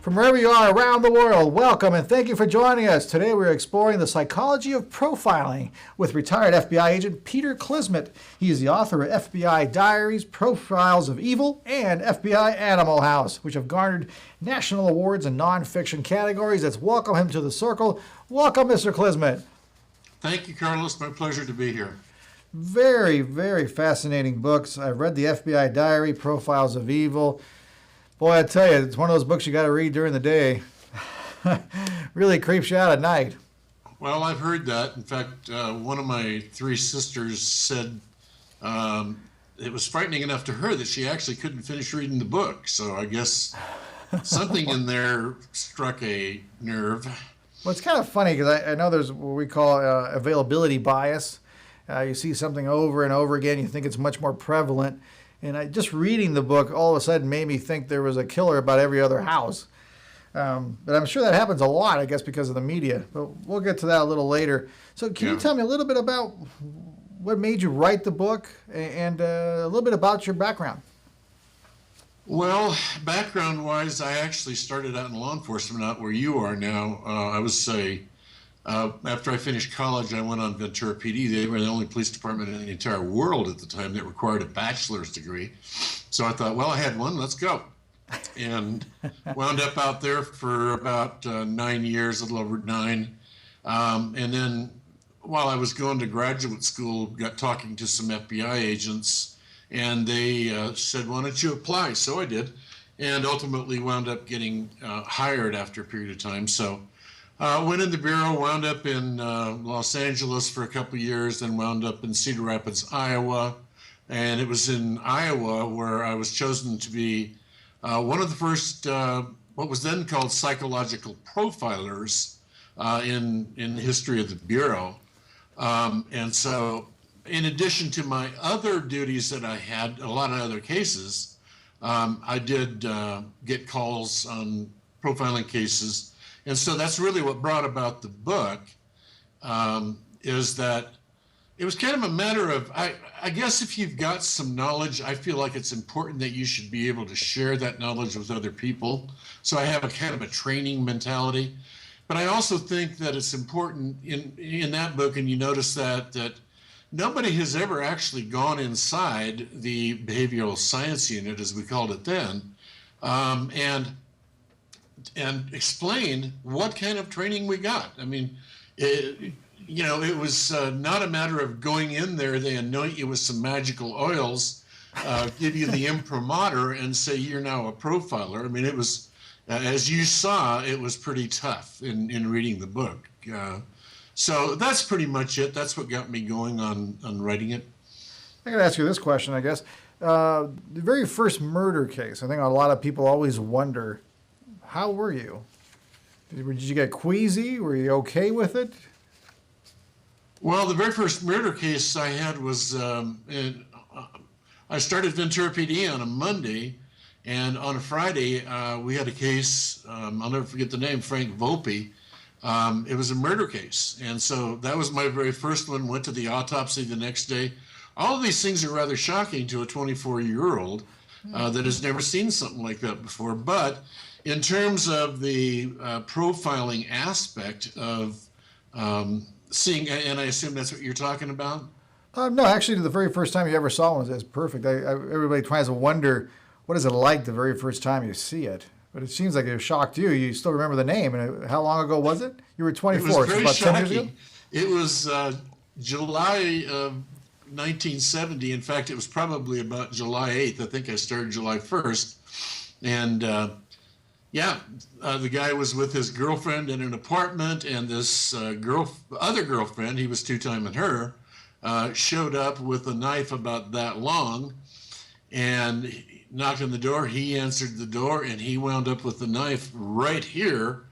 From wherever you are around the world, welcome and thank you for joining us. Today we're exploring the psychology of profiling with retired FBI agent Peter Clismet. He is the author of FBI Diaries, Profiles of Evil, and FBI Animal House, which have garnered national awards in nonfiction categories. Let's welcome him to the circle. Welcome, Mr. Clismet. Thank you, Carlos. My pleasure to be here. Very, very fascinating books. I've read the FBI Diary, Profiles of Evil. Boy, I tell you, it's one of those books you got to read during the day. Really creeps you out at night. Well, I've heard that. In fact, one of my three sisters said it was frightening enough to her that she actually couldn't finish reading the book. So I guess something in there struck a nerve. Well, it's kind of funny because I know there's what we call availability bias. You see something over and over again, you think it's much more prevalent. And just reading the book all of a sudden made me think there was a killer about every other house. But I'm sure that happens a lot, I guess, because of the media. But we'll get to that a little later. So can you tell me a little bit about what made you write the book and a little bit about your background? Well, background-wise, I actually started out in law enforcement, not where you are now. I was after I finished college, I went on Ventura PD. They were the only police department in the entire world at the time that required a bachelor's degree. So I thought, well, I had one, let's go. And wound up out there for about 9 years, a little over 9. And then while I was going to graduate school, got talking to some FBI agents, and they said, why don't you apply? So I did, and ultimately wound up getting hired after a period of time. So went in the bureau, wound up in Los Angeles for a couple of years, then wound up in Cedar Rapids, Iowa. And it was in Iowa where I was chosen to be one of the first, what was then called psychological profilers in the history of the bureau. And so in addition to my other duties that I had, a lot of other cases, I did get calls on profiling cases. And so that's really what brought about the book, is that it was kind of a matter of, I guess if you've got some knowledge, I feel like it's important that you should be able to share that knowledge with other people. So I have a kind of a training mentality. But I also think that it's important in that book, and you notice that nobody has ever actually gone inside the behavioral science unit, as we called it then, and explain what kind of training we got. I mean, it was not a matter of going in there, they anoint you with some magical oils, give you the imprimatur and say you're now a profiler. I mean, it was, as you saw, it was pretty tough in reading the book. So that's pretty much it. That's what got me going on writing it. I gotta ask you this question, I guess. The very first murder case, I think a lot of people always wonder, how were you? Did you get queasy? Were you okay with it? Well, the very first murder case I had was, I started Ventura PD on a Monday, and on a Friday, we had a case, I'll never forget the name, Frank Volpe. It was a murder case, and so that was my very first one, went to the autopsy the next day. All of these things are rather shocking to a 24-year-old that has never seen something like that before, but in terms of the profiling aspect of seeing, and I assume that's what you're talking about? No, actually, the very first time you ever saw one is perfect. Everybody tries to wonder, what is it like the very first time you see it? But it seems like it shocked you. You still remember the name. And how long ago was it? You were 24, so about shocking. 10 years ago? It was July of 1970. In fact, it was probably about July 8th. I think I started July 1st. And the guy was with his girlfriend in an apartment, and this other girlfriend, he was two-timing her, showed up with a knife about that long, and he knocked on the door. He answered the door, and he wound up with the knife right here,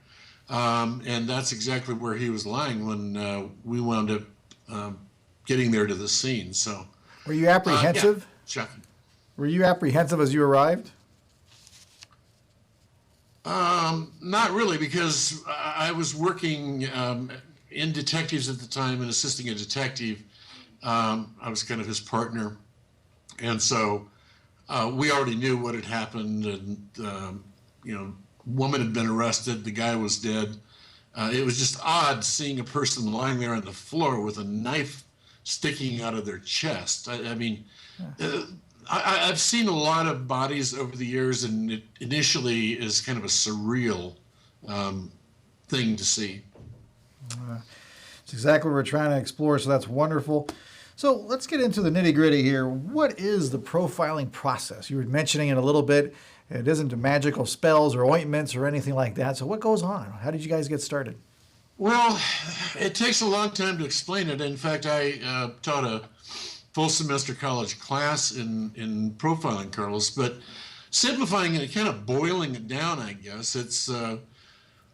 and that's exactly where he was lying when we wound up getting there to the scene. So, were you apprehensive? Shocking. Were you apprehensive as you arrived? Not really, because I was working in detectives at the time and assisting a detective. I was kind of his partner. And so we already knew what had happened, and woman had been arrested, the guy was dead. It was just odd seeing a person lying there on the floor with a knife sticking out of their chest. I mean, I've seen a lot of bodies over the years, and it initially is kind of a surreal thing to see. It's exactly what we're trying to explore, so that's wonderful. So let's get into the nitty-gritty here. What is the profiling process? You were mentioning it a little bit. It isn't magical spells or ointments or anything like that. So what goes on? How did you guys get started? Well, it takes a long time to explain it. In fact, I taught a full semester college class in profiling, Carlos, but simplifying it, kind of boiling it down, I guess, it's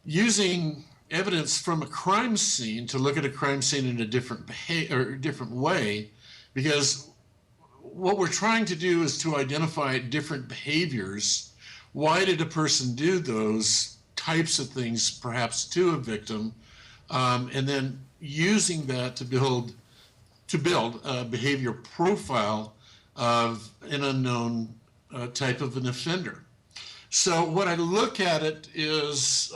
using evidence from a crime scene to look at a crime scene in a different way, because what we're trying to do is to identify different behaviors. Why did a person do those types of things, perhaps to a victim, and then using that to build a behavior profile of an unknown type of an offender. So what I look at it is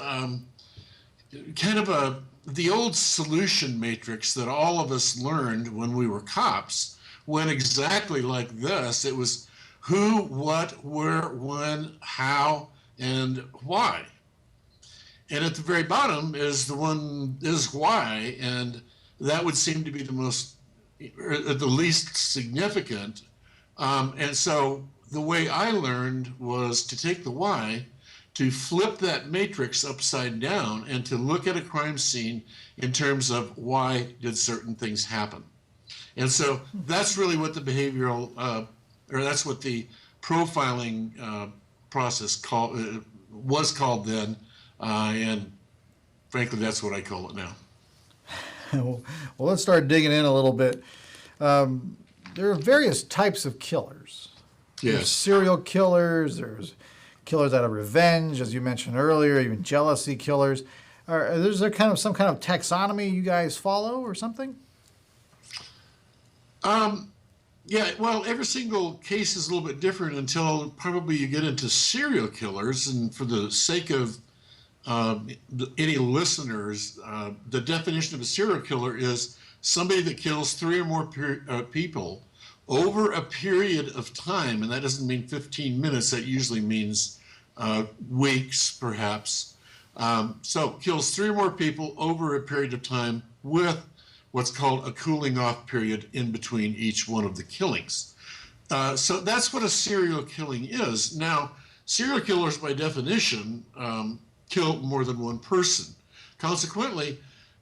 kind of the old solution matrix that all of us learned when we were cops went exactly like this. It was who, what, where, when, how, and why. And at the very bottom is why, and that would seem to be the most, or the least significant. And so the way I learned was to take the why, to flip that matrix upside down, and to look at a crime scene in terms of why did certain things happen. And so that's really what the behavioral, or that's what the profiling process was called then, and frankly, that's what I call it now. Well, let's start digging in a little bit. There are various types of killers. Yes. There's serial killers, there's killers out of revenge, as you mentioned earlier, even jealousy killers. Is there kind of some kind of taxonomy you guys follow or something? Yeah, well, every single case is a little bit different until probably you get into serial killers. And for the sake of any listeners, the definition of a serial killer is somebody that kills 3 or more people over a period of time. And that doesn't mean 15 minutes. That usually means weeks, perhaps. So kills 3 or more people over a period of time with what's called a cooling off period in between each one of the killings. So that's what a serial killing is. Now, serial killers by definition kill more than one person. Consequently,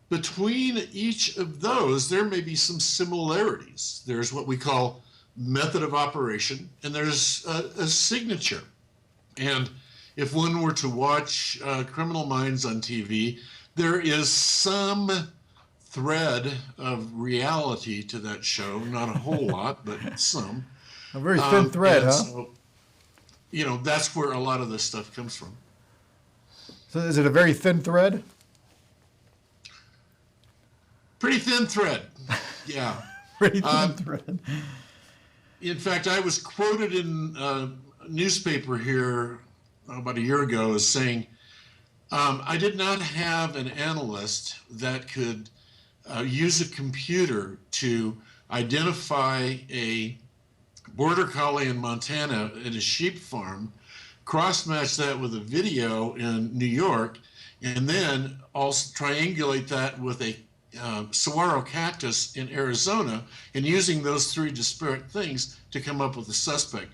between each of those, there may be some similarities. There's what we call method of operation, and there's a signature. And if one were to watch Criminal Minds on TV, there is some thread of reality to that show. Not a whole lot, but some. A very thin thread, huh? So, that's where a lot of this stuff comes from. So is it a very thin thread? Pretty thin thread, yeah. Pretty thin thread. In fact, I was quoted in a newspaper here about a year ago as saying, I did not have an analyst that could use a computer to identify a border collie in Montana at a sheep farm, cross-match that with a video in New York, and then also triangulate that with a saguaro cactus in Arizona, and using those 3 disparate things to come up with a suspect.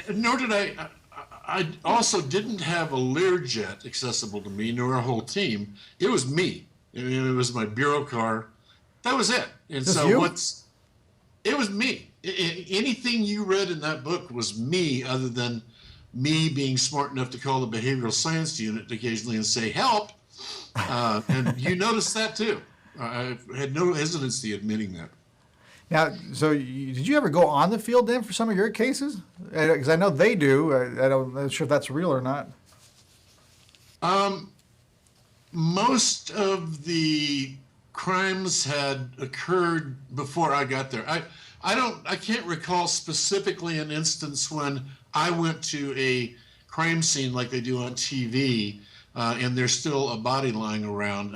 Nor did I also didn't have a Learjet accessible to me, nor a whole team. It was me. It was my bureau car. That was it. And Just so you? it was me. Anything you read in that book was me, other than me being smart enough to call the behavioral science unit occasionally and say, help. And you noticed that too. I had no hesitancy admitting that. Now, so did you ever go on the field then for some of your cases? Because I know they do. I'm not sure if that's real or not. Most of the crimes had occurred before I got there. I can't recall specifically an instance when I went to a crime scene like they do on TV, and there's still a body lying around.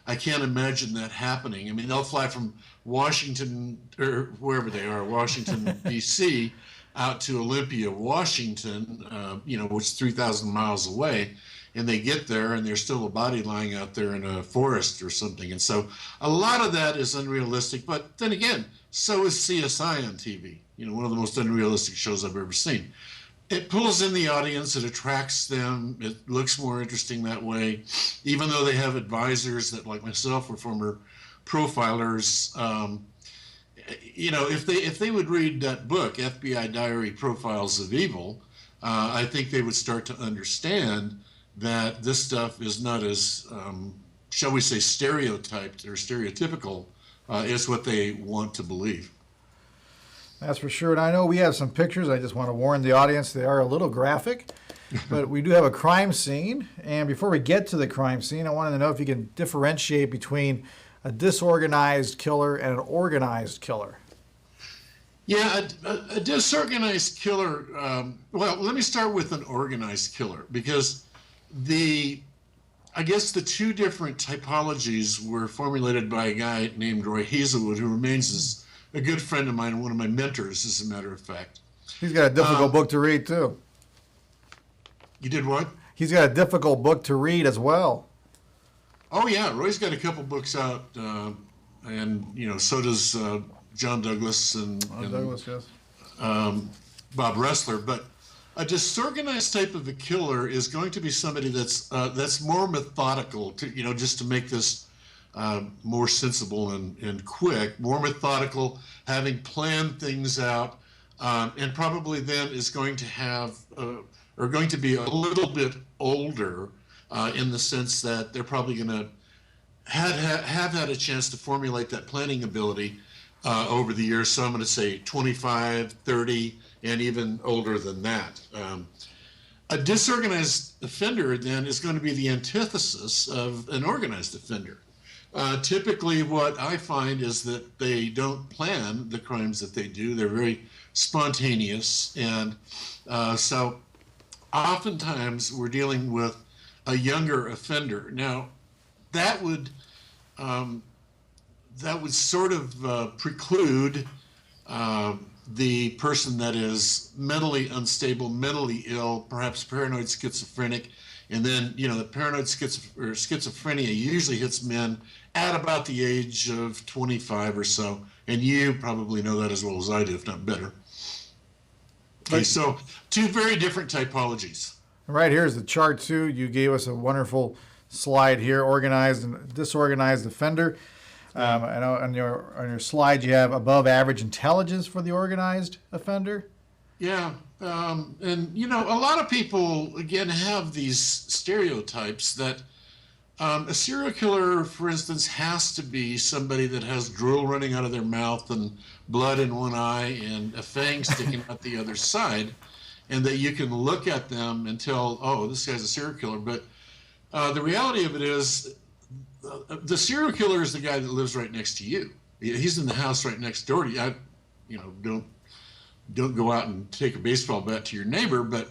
I can't imagine that happening. I mean, they'll fly from Washington, or wherever they are, Washington, D.C., out to Olympia, Washington, which is 3,000 miles away, and they get there and there's still a body lying out there in a forest or something. And so a lot of that is unrealistic. But then again, so is CSI on TV, one of the most unrealistic shows I've ever seen. It pulls in the audience, it attracts them, it looks more interesting that way, even though they have advisors that, like myself, were former profilers. If they would read that book, FBI Diary Profiles of Evil, I think they would start to understand that this stuff is not as, shall we say, stereotyped or stereotypical as what they want to believe. That's for sure. And I know we have some pictures. I just want to warn the audience, they are a little graphic, but we do have a crime scene. And before we get to the crime scene, I wanted to know if you can differentiate between a disorganized killer and an organized killer. Yeah, a disorganized killer, well, let me start with an organized killer, because I guess the two different typologies were formulated by a guy named Roy Hazelwood, who remains a good friend of mine and one of my mentors, as a matter of fact. He's got a difficult book to read, too. You did what? He's got a difficult book to read as well. Oh, yeah. Roy's got a couple books out, and, so does John Douglas and Douglas, yes. Bob Ressler. But a disorganized type of a killer is going to be somebody that's more methodical, just to make this more sensible and quick, more methodical, having planned things out, and probably then is going to have, or going to be a little bit older, in the sense that they're probably going to have had a chance to formulate that planning ability over the years. So I'm going to say 25, 30, and even older than that. A disorganized offender then is going to be the antithesis of an organized offender. Typically what I find is that they don't plan the crimes that they do. They're very spontaneous, and so oftentimes we're dealing with a younger offender. Now that would sort of preclude the person that is mentally unstable, mentally ill, perhaps paranoid schizophrenic. And then, the paranoid schizophrenia usually hits men at about the age of 25 or so. And you probably know that as well as I do, if not better. Okay, so two very different typologies. Right here is the chart, too. You gave us a wonderful slide here, organized and disorganized offender. I know on your slide you have above average intelligence for the organized offender. Yeah, and a lot of people, again, have these stereotypes that a serial killer, for instance, has to be somebody that has drool running out of their mouth and blood in one eye and a fang sticking out the other side, and that you can look at them and tell, oh, this guy's a serial killer. But the reality of it is, the serial killer is the guy that lives right next to you. He's in the house right next door to you. Don't go out and take a baseball bat to your neighbor, but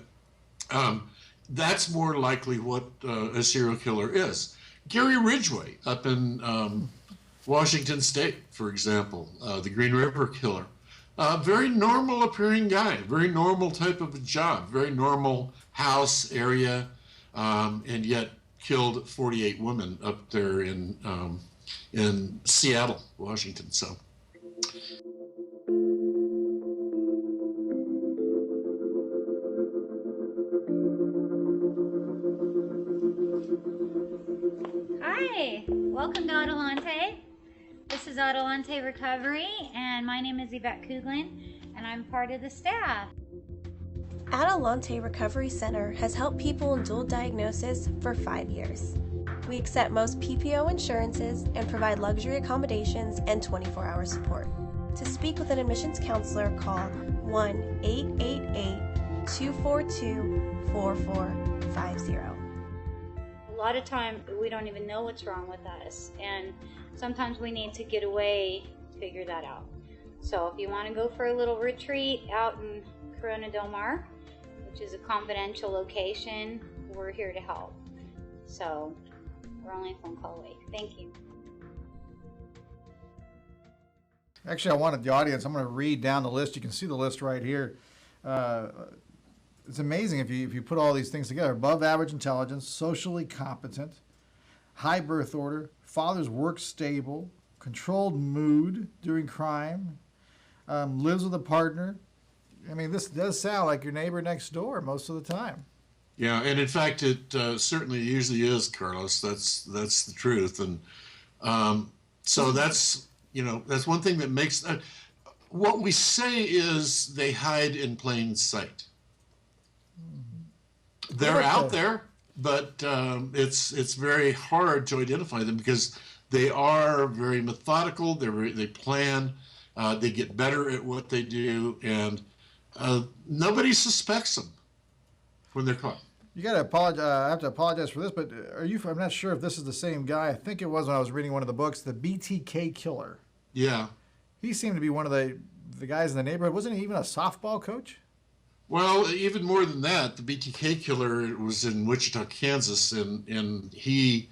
that's more likely what a serial killer is. Gary Ridgway up in Washington State, for example, the Green River Killer. Very normal appearing guy, very normal type of a job, very normal house area, and yet killed 48 women up there in Seattle, Washington. So. Hi, welcome to Adelante. This is Adelante Recovery, and my name is Yvette Kuglin, and I'm part of the staff. Adelante Recovery Center has helped people in dual diagnosis for 5 years. We accept most PPO insurances and provide luxury accommodations and 24-hour support. To speak with an admissions counselor, call 1-888-242-4450. A lot of time we don't even know what's wrong with us, and sometimes we need to get away to figure that out. So if you want to go for a little retreat out in Corona Del Mar, which is a confidential location, we're here to help. So we're only a phone call away. Thank you. Actually, I wanted the audience, I'm going to read down the list. You can see the list right here. It's amazing if you put all these things together. Above average intelligence, socially competent, high birth order, father's work stable, controlled mood during crime, lives with a partner. I mean, this does sound like your neighbor next door most of the time. Yeah, and in fact, it certainly usually is, Carlos. That's the truth, and so that's that's one thing that makes what we say is they hide in plain sight. They're out there, but it's very hard to identify them because they are very methodical. They plan. They get better at what they do, and nobody suspects them when they're caught. You got to apologize. I have to apologize for this, but I'm not sure if this is the same guy. I think it was when I was reading one of the books, the Btk Killer. Yeah. He seemed to be one of the guys in the neighborhood. Wasn't he even a softball coach? Well, even more than that, the Btk Killer was in Wichita, Kansas, and he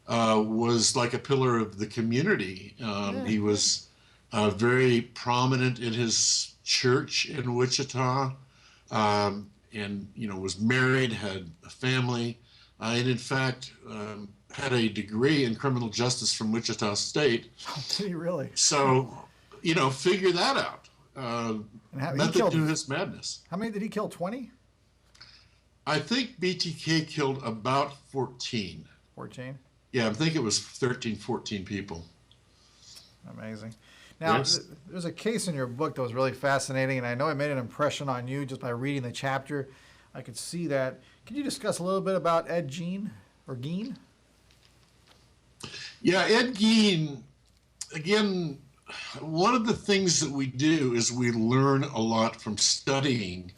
was like a pillar of the community. He was very prominent in his church in Wichita, and was married, had a family, and in fact had a degree in criminal justice from Wichita State. Oh, did he really? So, figure that out. Method to his madness. How many did he kill? 20? I think BTK killed about 14. 14? Yeah, I think it was 13, 14 people. Amazing. Now, Yes. There's a case in your book that was really fascinating, and I know it made an impression on you just by reading the chapter. I could see that. Can you discuss a little bit about Ed Gein, or Gein? Yeah, Ed Gein, again, one of the things that we do is we learn a lot from studying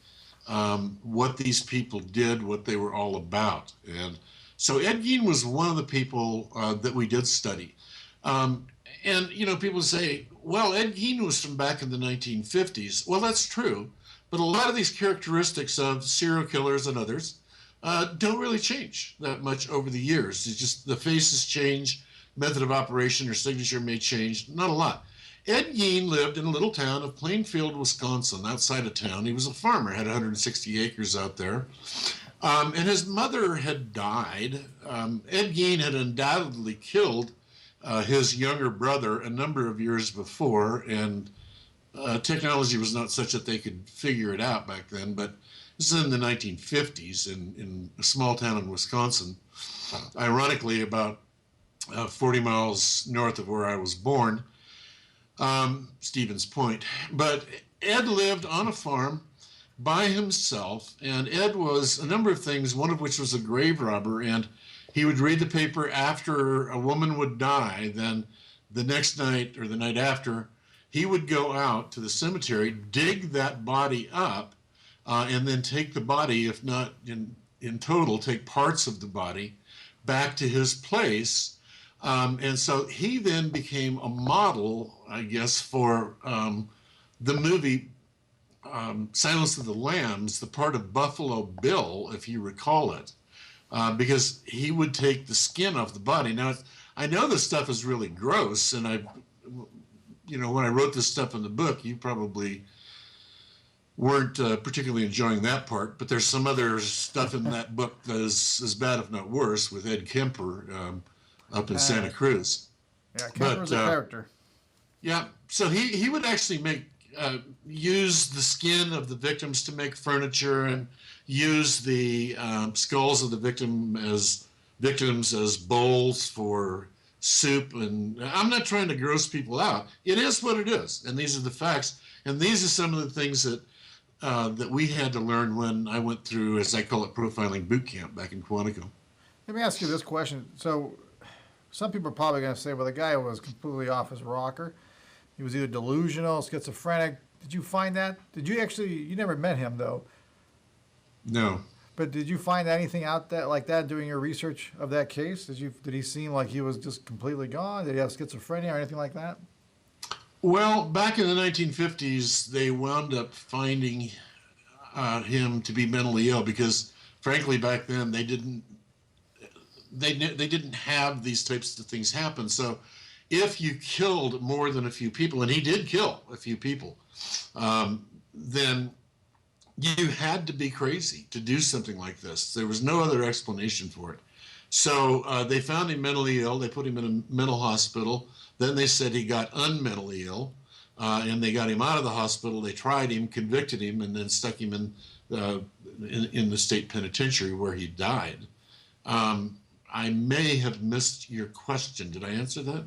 what these people did, what they were all about. And so Ed Gein was one of the people that we did study. And, people say, well, Ed Gein was from back in the 1950s. Well, that's true. But a lot of these characteristics of serial killers and others don't really change that much over the years. It's just the faces change, method of operation or signature may change, not a lot. Ed Gein lived in a little town of Plainfield, Wisconsin, outside of town. He was a farmer, had 160 acres out there. And his mother had died. Ed Gein had undoubtedly killed his younger brother a number of years before, and technology was not such that they could figure it out back then, but this is in the 1950s in a small town in Wisconsin, ironically about 40 miles north of where I was born, Stevens Point. But Ed lived on a farm by himself, and Ed was a number of things, one of which was a grave robber, and he would read the paper after a woman would die. Then the next night or the night after, he would go out to the cemetery, dig that body up, and then take the body, if not in total, take parts of the body back to his place. And so he then became a model, I guess, for the movie Silence of the Lambs, the part of Buffalo Bill, if you recall it. Because he would take the skin off the body. Now, I know this stuff is really gross, and when I wrote this stuff in the book, you probably weren't particularly enjoying that part, but there's some other stuff in that book that is as bad, if not worse, with Ed Kemper up in Santa Cruz. Yeah, Kemper's a character. Yeah, so he would actually use the skin of the victims to make furniture and use the skulls of the victims as bowls for soup. And I'm not trying to gross people out. It is what it is, and these are the facts. And these are some of the things that we had to learn when I went through, as I call it, profiling boot camp back in Quantico. Let me ask you this question. So some people are probably going to say, well, the guy was completely off his rocker. He was either delusional, schizophrenic. Did you find that? You never met him, though. No. But did you find anything out like that doing your research of that case? Did he seem like he was just completely gone? Did he have schizophrenia or anything like that? Well, back in the 1950s, they wound up finding, him to be mentally ill because, frankly, back then they didn't have these types of things happen. So if you killed more than a few people, and he did kill a few people, then you had to be crazy to do something like this. There was no other explanation for it. So they found him mentally ill. They put him in a mental hospital. Then they said he got unmentally ill, and they got him out of the hospital. They tried him, convicted him, and then stuck him in the state penitentiary where he died. I may have missed your question. Did I answer that?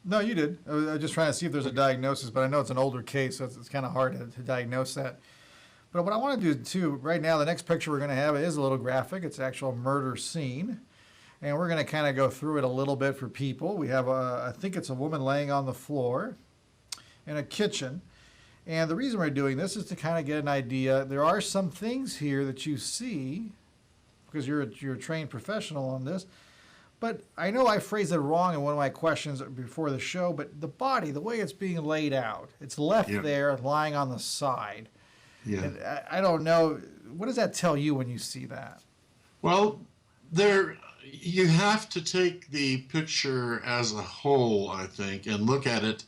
No, you did. I was just trying to see if there's a diagnosis, but I know it's an older case, so it's kind of hard to diagnose that. But what I want to do too, right now, the next picture we're going to have is a little graphic. It's an actual murder scene. And we're going to kind of go through it a little bit for people. We have, I think it's a woman laying on the floor in a kitchen. And the reason we're doing this is to kind of get an idea. There are some things here that you see, because you're a trained professional on this. But I know I phrased it wrong in one of my questions before the show, but the body, the way it's being laid out, it's left there lying on the side. Yeah. And I don't know. What does that tell you when you see that? Well, you have to take the picture as a whole, I think, and look at it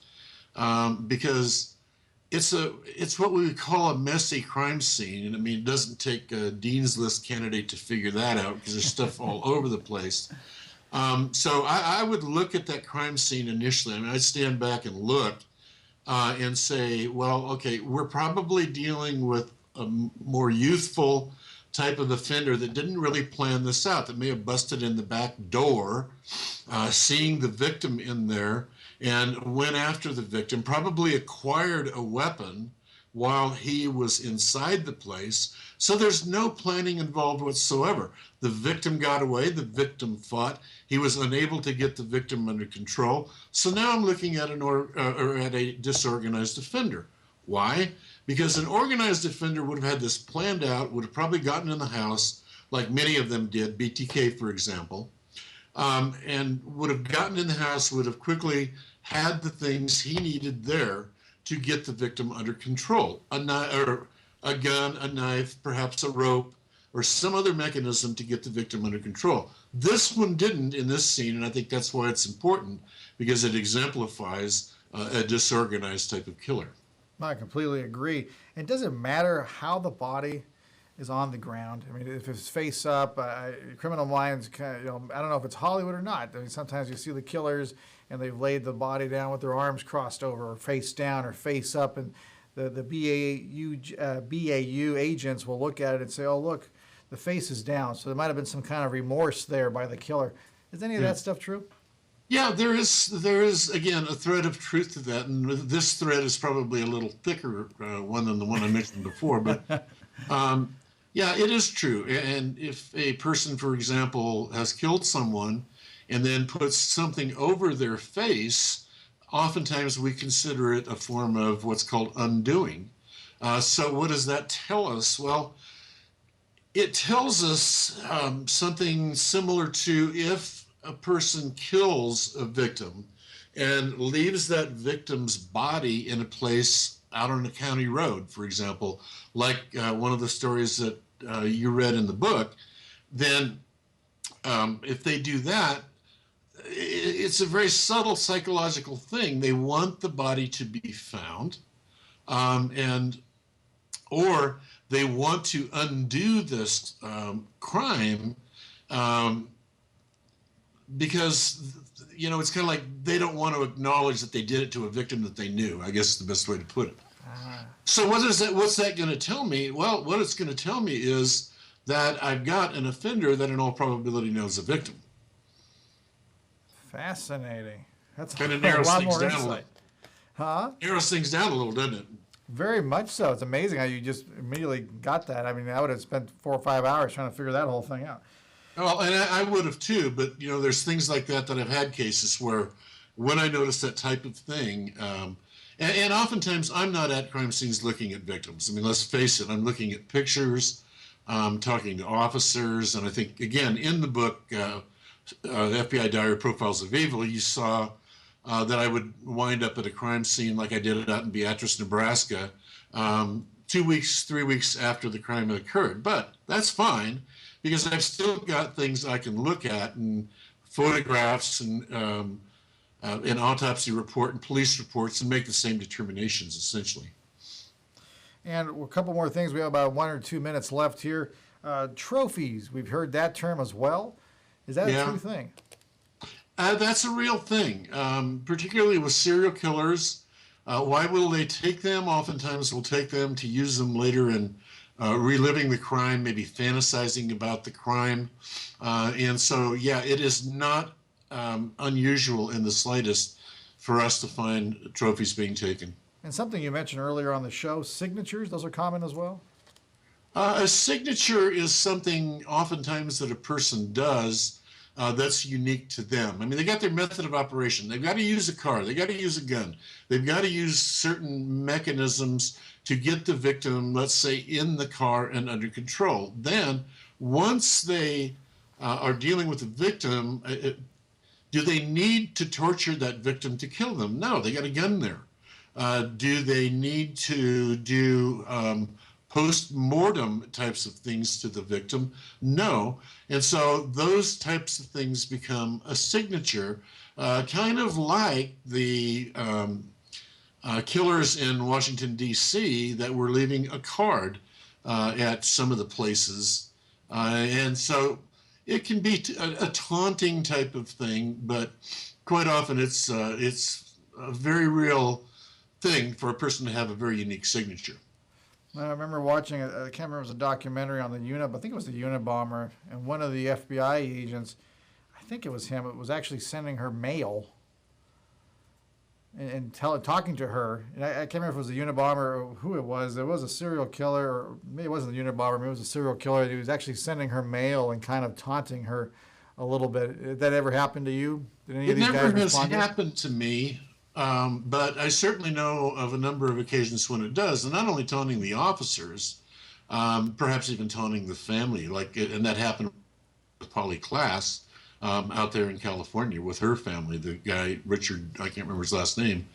because it's what we would call a messy crime scene. And I mean, it doesn't take a Dean's List candidate to figure that out because there's stuff all over the place. So I would look at that crime scene initially. I mean, I'd stand back and look and say, well, okay, we're probably dealing with a more youthful type of offender that didn't really plan this out, that may have busted in the back door, seeing the victim in there, and went after the victim, probably acquired a weapon while he was inside the place. So there's no planning involved whatsoever. The victim got away, the victim fought, he was unable to get the victim under control. So now I'm looking at at a disorganized offender. Why? Because an organized offender would have had this planned out, would have probably gotten in the house, like many of them did, Btk, for example, and would have gotten in the house, would have quickly had the things he needed there to get the victim under control. A gun, a knife, perhaps a rope, or some other mechanism to get the victim under control. This one didn't in this scene, and I think that's why it's important, because it exemplifies a disorganized type of killer. I completely agree. And does it matter how the body is on the ground? I mean, if it's face up, Criminal Minds, I don't know if it's Hollywood or not. I mean, sometimes you see the killers and they've laid the body down with their arms crossed over, or face down, or face up, and the BAU agents will look at it and say, "Oh, look, the face is down." So there might have been some kind of remorse there by the killer. Is any of that stuff true? Yeah, there is again a thread of truth to that, and this thread is probably a little thicker one than the one I mentioned before. But yeah, it is true. And if a person, for example, has killed someone and then puts something over their face, oftentimes we consider it a form of what's called undoing. So what does that tell us? Well, it tells us something similar to if a person kills a victim and leaves that victim's body in a place out on a county road, for example, like one of the stories that you read in the book, then if they do that, it's a very subtle psychological thing. They want the body to be found, or they want to undo this crime because, it's kind of like they don't want to acknowledge that they did it to a victim that they knew, I guess is the best way to put it. So what's that going to tell me? Well, what it's going to tell me is that I've got an offender that in all probability knows the victim. Fascinating. That's kind of a lot more insight. Narrows things down a little, doesn't it? Very much so. It's amazing how you just immediately got that. I mean, I would have spent 4 or 5 hours trying to figure that whole thing out. Well, and I would have too, but there's things like that I've had cases where when I notice that type of thing, and oftentimes I'm not at crime scenes looking at victims. I mean, let's face it, I'm looking at pictures, talking to officers, and I think, again, in the book, the FBI Diary Profiles of Evil, you saw that I would wind up at a crime scene like I did out in Beatrice, Nebraska, 2 weeks, 3 weeks after the crime had occurred. But that's fine because I've still got things I can look at and photographs and an autopsy report and police reports and make the same determinations essentially. And a couple more things. We have about 1 or 2 minutes left here. Trophies. We've heard that term as well. Is that a true thing? That's a real thing, particularly with serial killers. Why will they take them? Oftentimes we'll take them to use them later in reliving the crime, maybe fantasizing about the crime. And so, yeah, it is not unusual in the slightest for us to find trophies being taken. And something you mentioned earlier on the show, signatures, those are common as well? A signature is something oftentimes that a person does that's unique to them. I mean, they got their method of operation. They've got to use a car. They've got to use a gun. They've got to use certain mechanisms to get the victim, let's say, in the car and under control. Then, once they are dealing with the victim, do they need to torture that victim to kill them? No, they got a gun there. Do they need to do post-mortem types of things to the victim? No. And so those types of things become a signature, kind of like the killers in Washington, D.C. that were leaving a card at some of the places. And so it can be a taunting type of thing, but quite often it's a very real thing for a person to have a very unique signature. I remember watching, I can't remember, it was a documentary on I think it was the Unabomber, and one of the FBI agents, I think it was him, it was actually sending her mail and talking to her. And I can't remember if it was the Unabomber or who it was. There was a serial killer, or maybe it wasn't the Unabomber, maybe it was a serial killer. He was actually sending her mail and kind of taunting her a little bit. Did that ever happen to you? Did any of these guys respond? It never has happened to me. But I certainly know of a number of occasions when it does, and not only taunting the officers, perhaps even taunting the family, and that happened with Polly Klaas out there in California with her family. The guy, Richard, I can't remember his last name,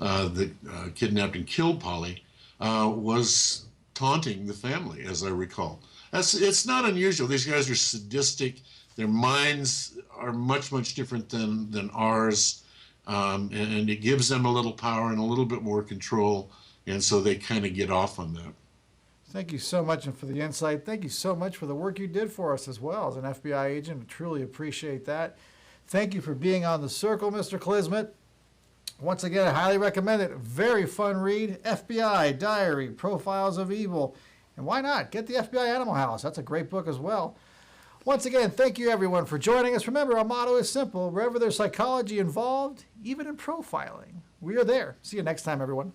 that kidnapped and killed Polly, was taunting the family, as I recall. It's not unusual. These guys are sadistic. Their minds are much, much different than ours. And it gives them a little power and a little bit more control, and so they kind of get off on that. Thank you so much for the insight. Thank you so much for the work you did for us as well as an FBI agent. I truly appreciate that. Thank you for being on The Circle, Mr. Klismet. Once again, I highly recommend it. Very fun read. FBI Diary, Profiles of Evil. And why not? Get the FBI Animal House. That's a great book as well. Once again, thank you everyone for joining us. Remember, our motto is simple. Wherever there's psychology involved, even in profiling, we are there. See you next time, everyone.